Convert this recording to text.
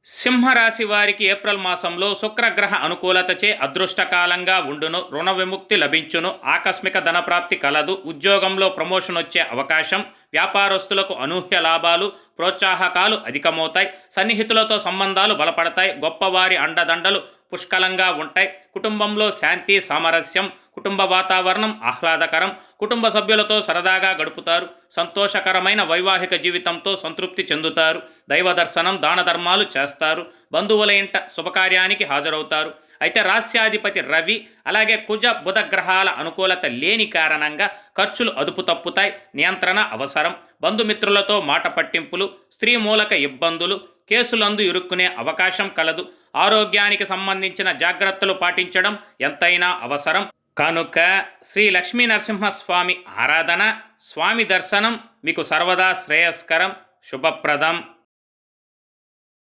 సింహరాశి వారికి ఏప్రిల్ మాసంలో శుక్రగ్రహ అనుకూలతచే అదృష్టకాలంగా ఉండును. రుణ విముక్తి లభించును. ఆకస్మిక ధనప్రాప్తి కలదు. ఉద్యోగంలో ప్రమోషన్ వచ్చే అవకాశం. వ్యాపారస్తులకు అనూహ్య లాభాలు, ప్రోత్సాహకాలు అధికమవుతాయి. సన్నిహితులతో సంబంధాలు బలపడతాయి. గొప్పవారి అండదండలు పుష్కలంగా ఉంటాయి. కుటుంబంలో శాంతి సామరస్యం. కుటుంబ వాతావరణం ఆహ్లాదకరం. కుటుంబ సభ్యులతో సరదాగా గడుపుతారు. సంతోషకరమైన వైవాహిక జీవితంతో సంతృప్తి చెందుతారు. దైవ దర్శనం, దాన ధర్మాలు చేస్తారు. బంధువుల ఇంట శుభకార్యానికి హాజరవుతారు. అయితే రాస్యాధిపతి రవి అలాగే కుజ బుధ గ్రహాల అనుకూలత లేని కారణంగా ఖర్చులు అదుపు తప్పుతాయి. నియంత్రణ అవసరం. బంధుమిత్రులతో మాట పట్టింపులు, స్త్రీ మూలక ఇబ్బందులు, కేసులందు ఇరుక్కునే అవకాశం కలదు. ఆరోగ్యానికి సంబంధించిన జాగ్రత్తలు పాటించడం ఎంతైనా అవసరం. కనుక శ్రీ లక్ష్మీ నరసింహస్వామి ఆరాధన, స్వామి దర్శనం మీకు సర్వదా శ్రేయస్కరం, శుభప్రదం.